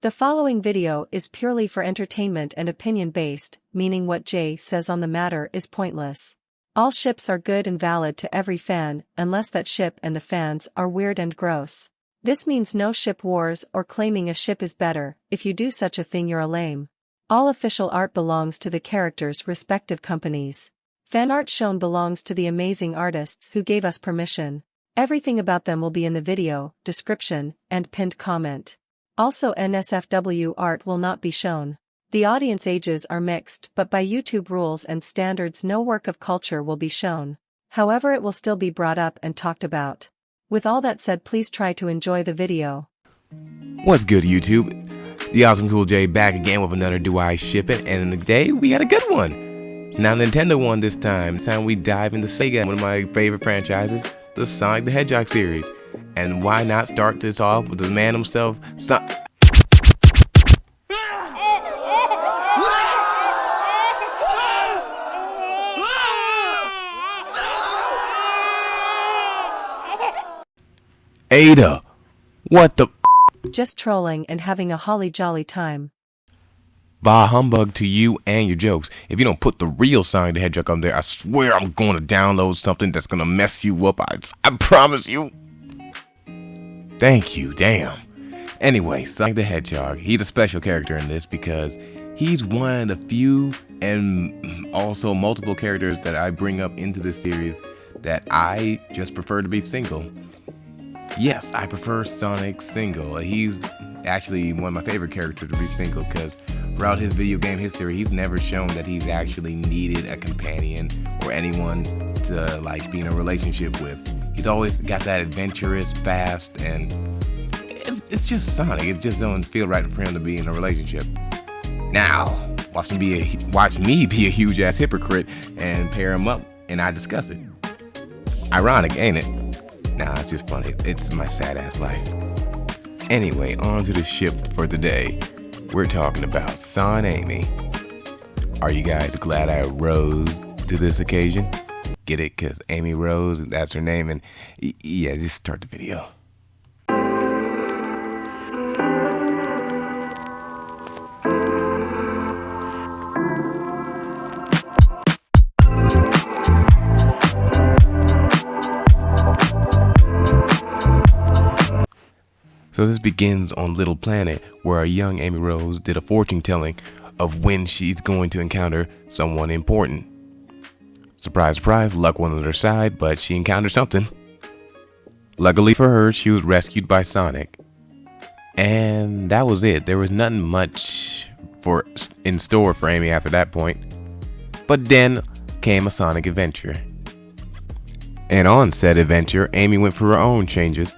The following video is purely for entertainment and opinion-based, meaning what Jay says on the matter is pointless. All ships are good and valid to every fan, unless that ship and the fans are weird and gross. This means no ship wars or claiming a ship is better. If you do such a thing, you're a lame. All official art belongs to the characters' respective companies. Fan art shown belongs to the amazing artists who gave us permission. Everything about them will be in the video, description, and pinned comment. Also, NSFW art will not be shown. The audience ages are mixed, but by YouTube rules and standards no work of culture will be shown. However, it will still be brought up and talked about. With all that said, please try to enjoy the video. What's good, YouTube? The Awesome Cool J back again with another Do I Ship It, and today we got a good one. It's not a Nintendo one this time. This time we dive into Sega, one of my favorite franchises, the Sonic the Hedgehog series. And why not start this off with the man himself, Ada, what the? Just trolling and having a holly jolly time. Bah humbug to you and your jokes. If you don't put the real Sonic the Hedgehog up there, I swear I'm going to download something that's going to mess you up. I promise you. Thank you, damn. Anyway, Sonic the Hedgehog, he's a special character in this because he's one of the few and also multiple characters that I bring up into this series that I just prefer to be single. Yes, I prefer Sonic single. He's actually one of my favorite characters to be single because throughout his video game history, he's never shown that he's actually needed a companion or anyone to like be in a relationship with. He's always got that adventurous, fast, and it's just Sonic. It just don't feel right for him to be in a relationship. Now, watch me be a huge ass hypocrite and pair him up, and I discuss it. Ironic, ain't it? Nah, it's just funny. It's my sad ass life. Anyway, on to the ship for the day. We're talking about Son Amy. Are you guys glad I rose to this occasion? Get it? Because Amy Rose, that's her name. And yeah, just start the video. So this begins on Little Planet, where a young Amy Rose did a fortune telling of when she's going to encounter someone important. Surprise, surprise, luck wasn't on her side, but she encountered something. Luckily for her, she was rescued by Sonic. And that was it. There was nothing much in store for Amy after that point. But then came a Sonic adventure. And on said adventure, Amy went for her own changes.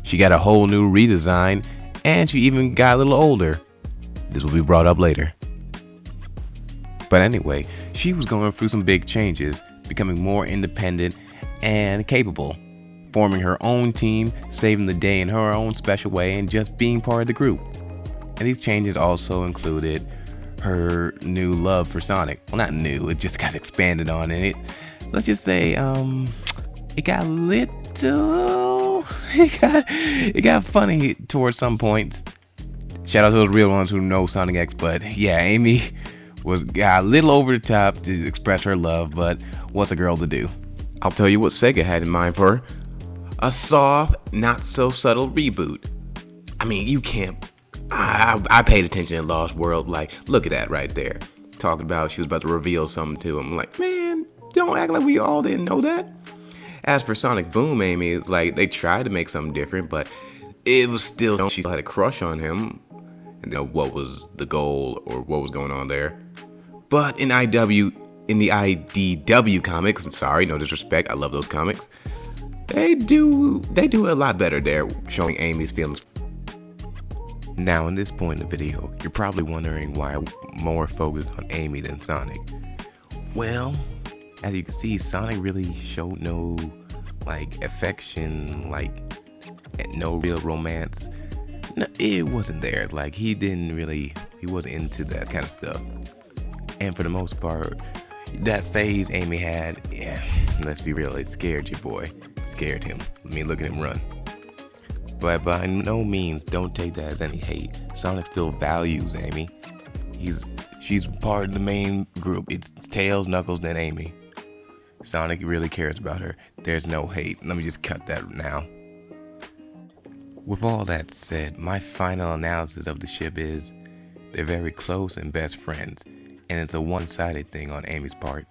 She got a whole new redesign, and she even got a little older. This will be brought up later. But anyway, she was going through some big changes, becoming more independent and capable, forming her own team, saving the day in her own special way, and just being part of the group. And these changes also included her new love for Sonic. Well, not new, it just got expanded on, and let's just say, it got it got funny towards some points. Shout out to those real ones who know Sonic X, but yeah, Amy got a little over the top to express her love, but what's a girl to do? I'll tell you what Sega had in mind for her. A soft, not so subtle reboot. I mean, you can't. I paid attention in Lost World. Like, look at that right there. Talking about she was about to reveal something to him. Like, man, don't act like we all didn't know that. As for Sonic Boom, Amy, it's like they tried to make something different, but it was still, she still had a crush on him. And what was the goal or what was going on there? But in the IDW comics, sorry, no disrespect, I love those comics. They do a lot better there, showing Amy's feelings. Now, in this point in the video, you're probably wondering why I'm more focused on Amy than Sonic. Well, as you can see, Sonic really showed no, affection, no real romance. No, it wasn't there. He wasn't into that kind of stuff. And for the most part, that phase Amy had, yeah, let's be real, it scared your boy. Scared him. I mean, look at him run. But by no means, don't take that as any hate. Sonic still values Amy. She's part of the main group. It's Tails, Knuckles, then Amy. Sonic really cares about her. There's no hate. Let me just cut that now. With all that said, my final analysis of the ship is they're very close and best friends, and it's a one-sided thing on Amy's part.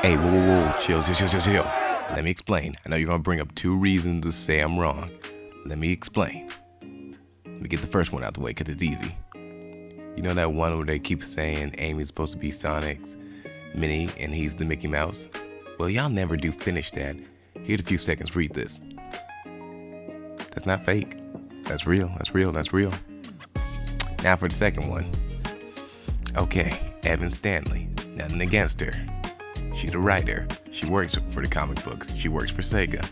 Hey, whoa, chill. Let me explain. I know you're gonna bring up 2 reasons to say I'm wrong. Let me explain. Let me get the first one out the way, because it's easy. You know that one where they keep saying Amy's supposed to be Sonic's Minnie and he's the Mickey Mouse? Well, y'all never do finish that. Here's a few seconds, read this. That's not fake. That's real. Now for the second one. Okay, Evan Stanley. Nothing against her. She's a writer. She works for the comic books. She works for Sega.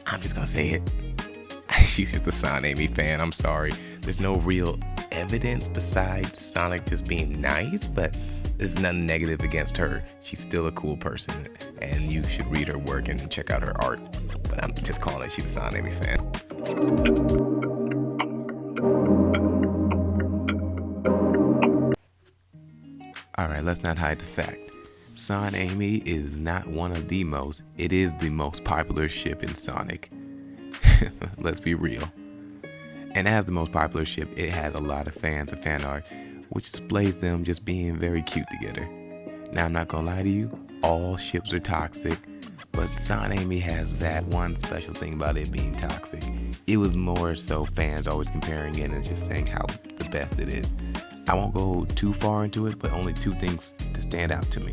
I'm just gonna say it. She's just a Son Amy fan. I'm sorry. There's no real evidence besides Sonic just being nice, but there's nothing negative against her. She's still a cool person, and you should read her work and check out her art. But I'm just calling it she's a Son Amy fan. Alright, let's not hide the fact. Son Amy is not one of the most, it is the most popular ship in Sonic. Let's be real. And as the most popular ship, it has a lot of fans and fan art, which displays them just being very cute together. Now, I'm not gonna lie to you, all ships are toxic, but Son Amy has that one special thing about it being toxic. It was more so fans always comparing it and just saying how the best it is. I won't go too far into it, but only 2 things to stand out to me.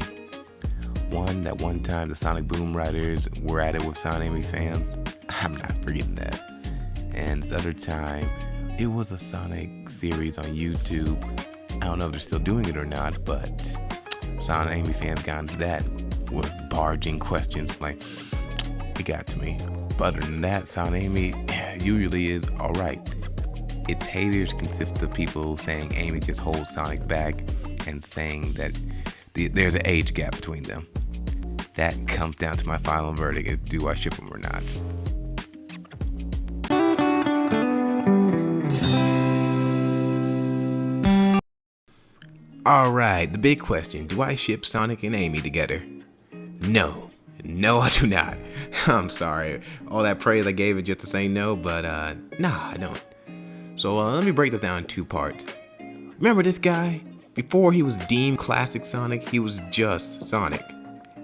One, that one time the Sonic Boom writers were at it with Son Amy fans. I'm not forgetting that. And the other time, it was a Sonic series on YouTube. I don't know if they're still doing it or not, but Son Amy fans got into that with barging questions. Like, it got to me. But other than that, Son Amy usually is alright. Its haters consist of people saying Amy just holds Sonic back and saying that there's an age gap between them. That comes down to my final verdict of do I ship them or not. Alright, the big question. Do I ship Sonic and Amy together? No, I do not. I'm sorry. All that praise I gave it just to say no, but nah, I don't. So let me break this down in 2 parts. Remember this guy? Before he was deemed classic Sonic, he was just Sonic.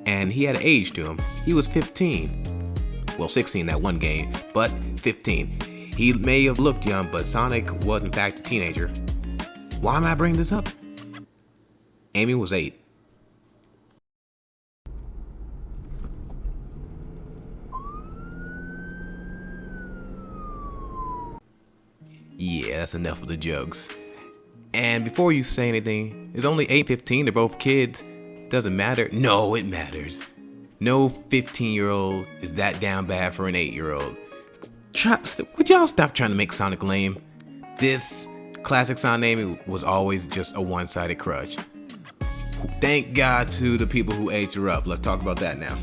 And he had an age to him. He was 15. Well, 16 that one game, but 15. He may have looked young, but Sonic was in fact a teenager. Why am I bringing this up? Amy was 8. Yeah, that's enough of the jokes. And before you say anything, it's only 8-15, they're both kids. It doesn't matter. No, it matters. No 15-year-old is that down bad for an 8-year-old. Would y'all stop trying to make Sonic lame? This classic Sonic Amy was always just a one-sided crush. Thank God to the people who aged her up. Let's talk about that now.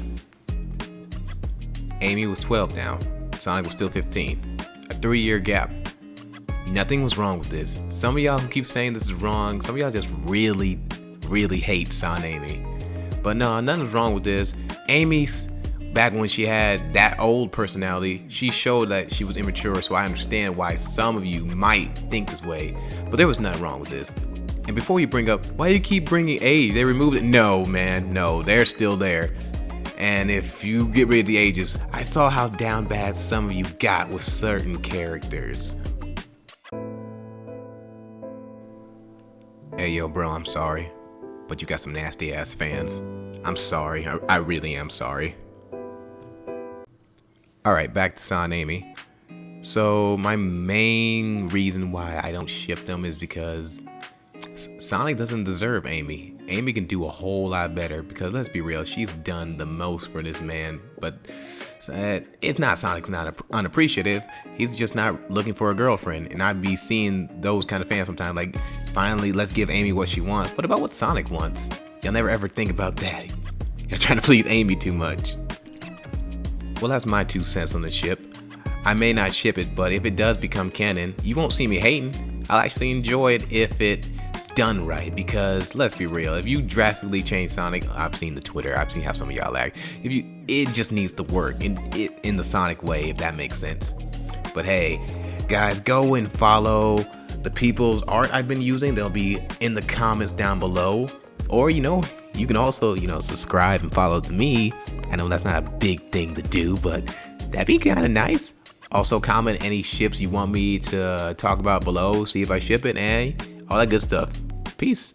Amy was 12 now. Sonic was still 15. A 3-year gap. Nothing was wrong with this. Some of y'all who keep saying this is wrong, some of y'all just really hate Son Amy. But no, nothing's wrong with this. Amy's, back when she had that old personality, she showed that she was immature, so I understand why some of you might think this way. But there was nothing wrong with this. And before you bring up, why do you keep bringing age? They removed it. No, man, no, they're still there. And if you get rid of the ages, I saw how down bad some of you got with certain characters. Hey, yo, bro, I'm sorry, but you got some nasty ass fans. I'm sorry. I really am sorry. Alright, back to Son Amy. So, my main reason why I don't ship them is because Sonic doesn't deserve Amy. Amy can do a whole lot better because, let's be real, she's done the most for this man. But it's not Sonic's not unappreciative. He's just not looking for a girlfriend. And I'd be seeing those kind of fans sometimes like, finally, let's give Amy what she wants. What about what Sonic wants? You'll never ever think about that. You're trying to please Amy too much. Well, that's my 2 cents on the ship. I may not ship it, but if it does become canon, you won't see me hating. I'll actually enjoy it if it's done right, because let's be real, if you drastically change Sonic, I've seen the Twitter, I've seen how some of y'all act, it just needs to work in the Sonic way, if that makes sense. But hey, guys, go and follow the people's art I've been using. They'll be in the comments down below. Or, you can also, subscribe and follow to me. I know that's not a big thing to do, but that'd be kind of nice. Also, comment any ships you want me to talk about below, see if I ship it, and all that good stuff. Peace.